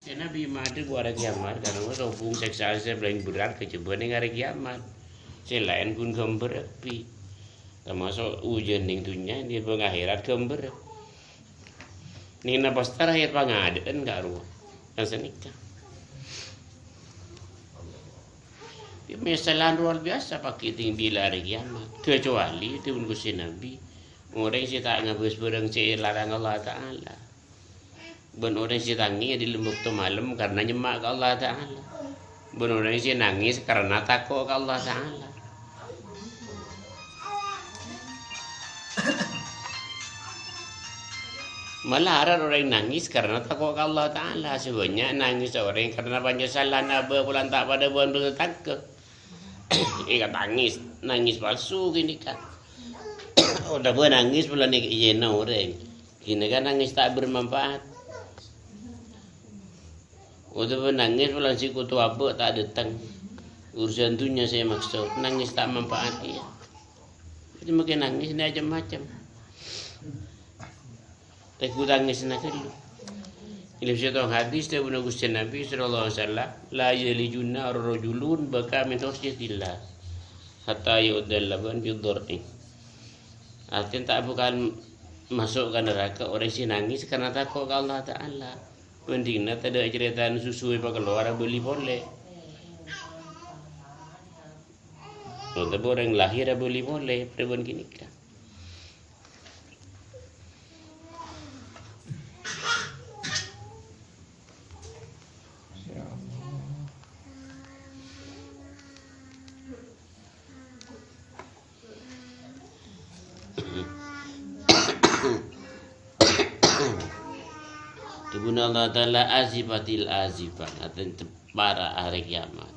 Ya Nabi mati gua hari kiamat karena gua robung seksa saya paling berat kecebuan yang hari kiamat. Selain pun gambar api. Termasuk ujian ning dunia di pengakhirat gambar. Ning napa setara ayat pangaden enggak ruh. Yang senikah. Dia masalah luar biasa pakai tinggi hari kiamat. Kecuali itu Gusti Nabi. Orang sih tak ngabus bareng si larang Allah Ta'ala. Ben orang sih tangis di lembut tu malam karena nyemak ke Allah Ta'ala. Ben orang sih nangis karena takut ke Allah Ta'ala. Malah ada orang nangis karena takut ke Allah Ta'ala. Sebenarnya nangis orang karena Pancasila naba bulan tak pada bulan bertakut. Ikat nangis palsu gini kan. Udah nangis bulan ini jena orang. Gini kan nangis tak bermanfaat. Udah nangis bulan si kutu apa tak datang. Urusan dunia saya maksud nangis tak manfaat dia. Jadi makin nangis ni macam-macam. Tak nangis nak dulu. Ini satu hadis dari Gusti Nabi sallallahu alaihi wasallam, la yalijunna ar-rajulun baka min khasyatillah hatta yu'dal laban bi dharri. Artinya tak bukan masuk ke neraka orang si nangis karena takut ke Allah Ta'ala. Mendingnya tak ada cerita susu yang keluar beli boleh. Tapi orang lahir beli boleh perempuan gini kan. Tubun Allah Ta'ala azifatil azifah akan para hari kiamat.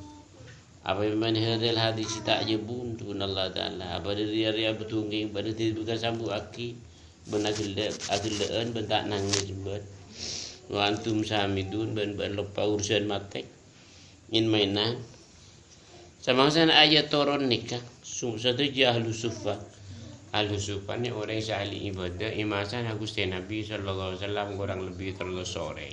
Apa yang hadil hadis tak jebun tubun Allah Ta'ala. Apa dari area betunging pada tidak bukan sambu aki benagilaan bentak nangis buat. Wa antum samidun ben lepa urusan matek in mainan. Sama sana ayat turun nikah. Satu ahlu sufa. Ahlu sufa ni orang yang ahli ibadah. Imasan Gusti Nabi sallallahu alaihi wasallam kurang lebih terlalu sore.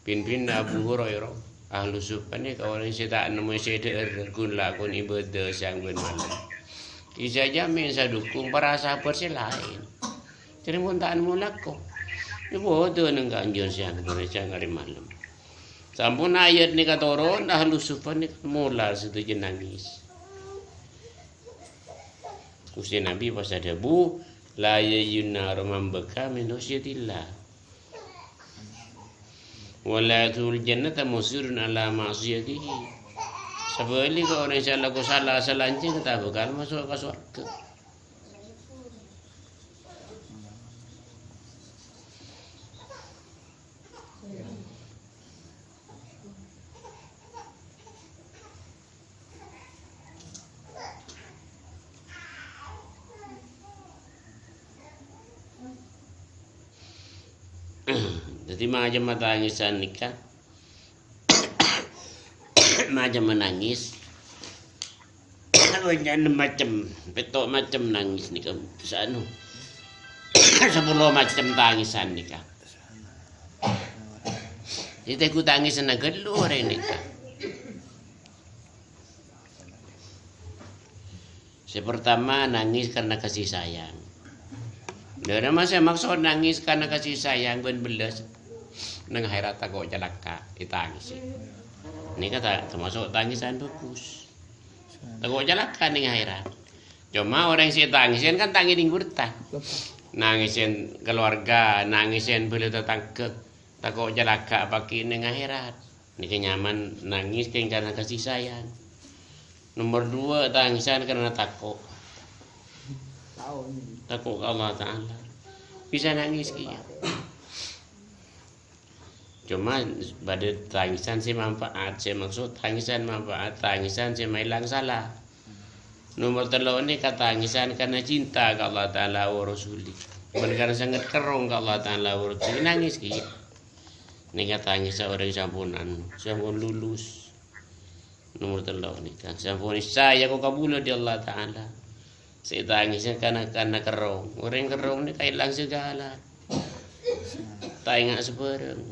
Pin Abu Hurairah. Ahlu sufa ni orang yang tak nemu sedar kun lakon ibadah siang ben malam. Isa jamin sa dukung para sahabat si lain. Jadi pun tak nemu lakon. Ini bodoh nang ganjur siang hari malam. Sampun ayat ni katurun ahlu sufa ni mula setuju nangis. Gusti Nabi pas ada bu la yayuna man baka min khasyatillah wala tul jannata musirun ala ma'siyatihi. Sebali kalau orang salah ko salah selanjutnya kita bakal masuk ke surga. Jadi macam tangisan nikah, macam menangis, kalau jangan macam betok macam nangis nikah, sanu, 10 macam tangisan nikah. Jadi aku tangisan agak luar nikah. Pertama nangis karena kasih sayang. Dari masa maksud nangis karena kasih sayang ben belas nang akhirat takut celaka ditangis. Ini kata termasuk tangisan bagus. Takut celaka ning akhirat. Cuma orang sih tangisan kan tangis ning gurta. Nangisin keluarga, nangisin beli tetangga, takut celaka pakai ning akhirat. Ini kenyaman nangis karena kasih sayang. Nomor 2 tangisan karena takut. Takut Allah Ta'ala. Bisa nangis kia. Cuma pada tangisan si manfaat. Saya maksud tangisan manfaat. Tangisan si hilang salah. Nomor 3 ini kata tangisan karena cinta ke Allah Ta'ala wa Rasulih. Karena sangat kerung ke Allah Ta'ala wa Rasulih. Nangis kia. Ini kata tangisan orang sampunan. Sampun lulus. Nomor 3 ini kan. Sampun saya kau kabul di Allah Ta'ala. Saya tangisnya karena kerong. Orang kerong ni kailang segala. Tak ingat sebarang.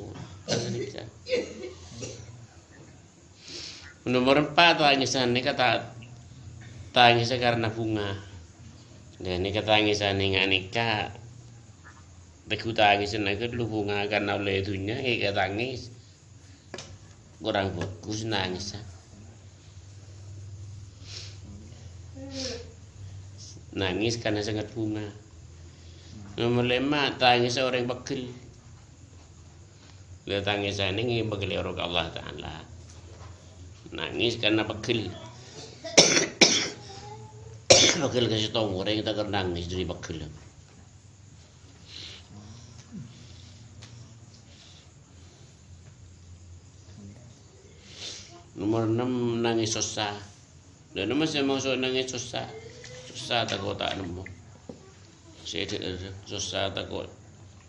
nikah. Nomor 4 tangisan nikah tangis karena bunga. Dan nikah tangisan nikah teku tangisan nikah dulu bunga karena oleh itunya tangis kurang bagus nangis. Nangis karena sangat bunga. Nomor 5 tangis orang bakil. Lihat tangisan ini bakil orang Allah Ta'ala. Nangis karena bakil. Bakil kasih tahu orang kita akan nangis dari bakil. Nomor 6 nangis susah. Dan nomor saya maksud nangis susah. Susah takut tak nemu. Saya susah takut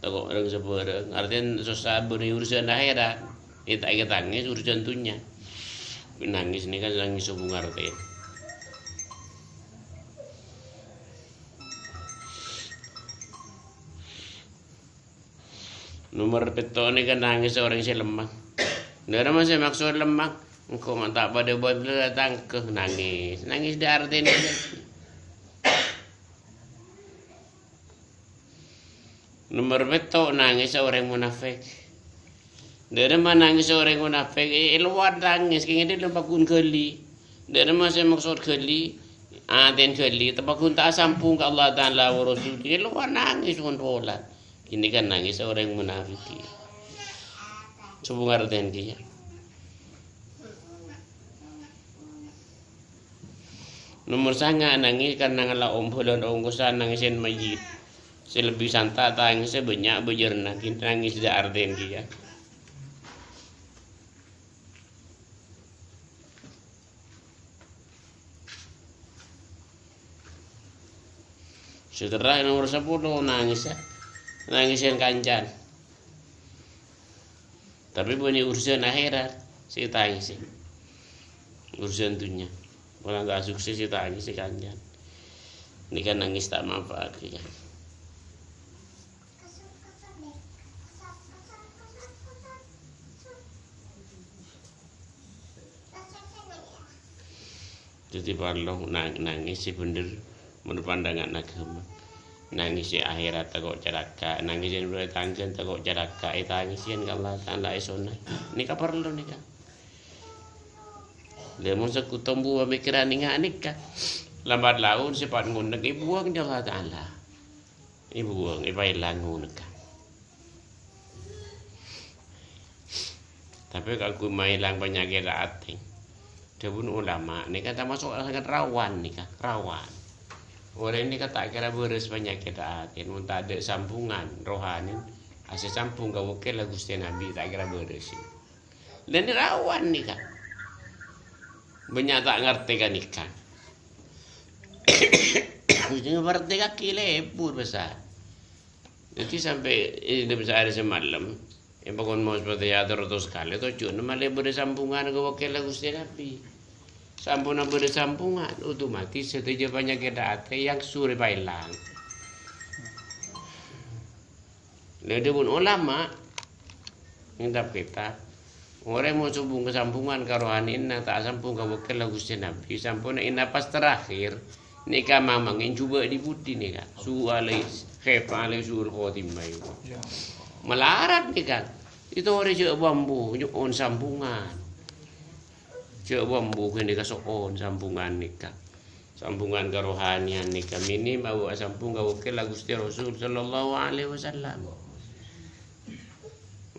orang seberang. Artinya susah beri urusan akhirat. Kita tangis urusan dunia. Nangis ini kan nangis hubungan artinya. Nomor peto ini kan nangis orang yang lemah. Nggak ada saya maksud lemah. Engkau tak pada buat datang ke nangis. Nangis di artinya. Nomor betul nangis orang munafik. Dari mana nangis orang munafik? Luar nangis, kayaknya dia lepakun keli. Dari mana saya maksud keli? Aten keli, tepakun tak sampung ke Allah Ta'ala wa Rasul. Luar nangis kontrolan. Ini kan nangis orang munafik. Coba ngertiin dia. Nomor sangat nangis karena ngalah bulan ongkosan nangisin mayit. Saya lebih santai tangisnya banyak berjerna kita nangis di arden dia. Setelah nomor 10 nangis ya. Nangisin kancan. Tapi punya urusan akhirat saya tangisin. Urusan dunia. Kalau nggak sukses saya tangisin kancan. Ini kan nangis tak manfaat ya. Jadi kalau nangis sih bener menurut pandangan agama. Nangis ya akhirat takut celaka, nangis yang boleh tangjan takut celaka, tangis yang Allah Ta'ala esona. Nikah perlu nikah. Dia mau sekutumbu pemikiran nikah. Lambat laun cepat ngunek buang dia Allah Ta'ala. Buang, hilang ngunek. Tapi kalau main hilang penyakit hati. Dia pun ulama, nikah termasuk sangat rawan nikah, rawan. Orang ini kata kira beres penyakit hati, mun tak ada sambungan rohani, asal sambung kau ke lagu Gusti Nabi tak kira beres. Dan ini rawan nikah. Banyak tak ngerti kan nikah. Ujungnya berarti kaki lebur besar. Jadi sampai ini besar semalam. Yang pokoknya mau seperti atur terus sekali itu cuma malah bersambungan ke wakil Gusti Nabi. Sambungan bersambungan otomatis setiap penyakit hati yang suri hilang. Lalu pun ulama ngintap kita orang mau sambung kesambungan ke rohani tak sambung ke wakil Gusti Nabi sampun ina pas terakhir nikah mamangin coba diputi nikah sualai khefa alai sur khotimah itu melarat nikah itu orang cek bambu on sambungan cek bambu kini kasokon sambungan nikah sambungan kerohanian nikah minim bawa sambung ke wakil Gusti Rasul sallallahu alaihi wasallam.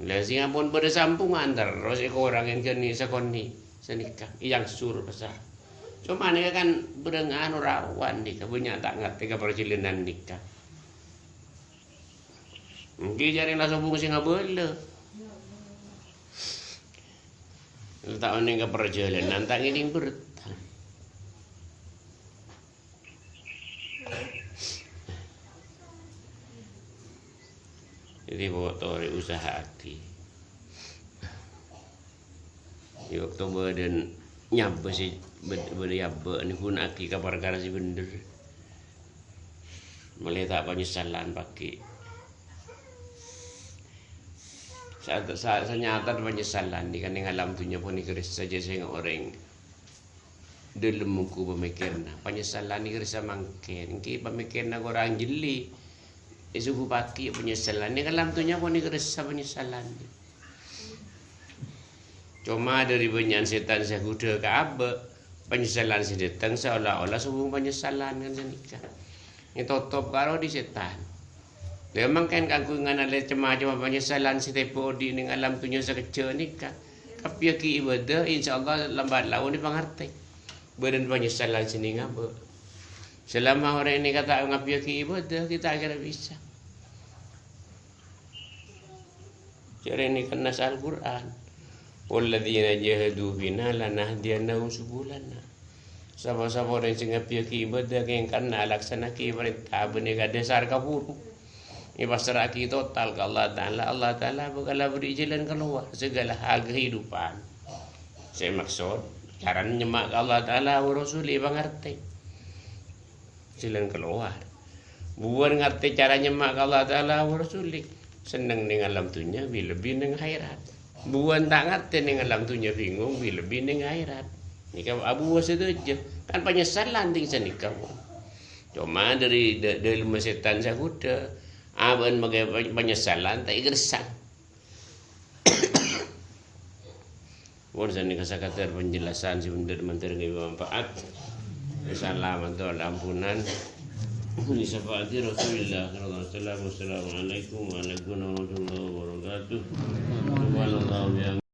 Lah sing ampun bersambungan terus orang yang kini sekoni senikah yang sur besar. Cuma nikah kan berengan rawan nikah punya tak ngerti ke perjalanan nikah. Mungkin jari lah sambung sing ngabele. Tak ono ke perjalanan tak ini berat. Jadi bawa tori usaha hati. Di waktu badan nyampe sih beriaba ni pun aki kabar perkara si bener. Melihat tak penyesalan pakai Saat nyata penyesalan di kan alam dunia pun keris saja saya orang dalam muku pemikirna penyesalan ni kerisa mangkin ki pemikirna orang jeli isu bupati penyesalan ni alam dunia pun kerisa penyesalan cuma dari banyak setan saya kuda ke apa penyesalan si datang seolah-olah sebelum penyesalan kan senika ini tutup karo di setan. Memang kan aku ngana le cema-cema penyesalan si tepo di ning alam dunia sekecil ni kan. Tapi ki ibadah insyaallah lambat laun ni pangerti. Badan penyesalan sini ngapa. Selama orang ini kata ngapi ki ibadah kita akhirnya bisa. Jadi ini kena Al-Quran. Walladzina jahadu bina lanahdiyannahum subulana. Siapa-siapa orang sing ngapi ki ibadah yang kena laksana ki perintah benih dasar kaburu. Ini pasrah kita total ke Allah Ta'ala. Allah Ta'ala bakal beri jalan keluar segala hal kehidupan. Saya maksud cara nyemak ke Allah Ta'ala wa Rasuli mengerti jalan keluar. Buat ngerti cara nyemak ke Allah Ta'ala wa Rasuli senang dengan alam dunia lebih dengan akhirat. Buat tak ngerti dengan alam dunia bingung lebih dengan akhirat. Ini kan abu wasa itu aja. Kan penyesalan tinggal nikah. Cuma dari setan saya kuda. Aban bagai penyesalan tak gersang. Warsan ni kata penjelasan si menteri bermanfaat. Assalamualaikum ampunan. Ini syafaati Rasulullah sallallahu alaihi wasallam. Assalamualaikum warahmatullahi wabarakatuh.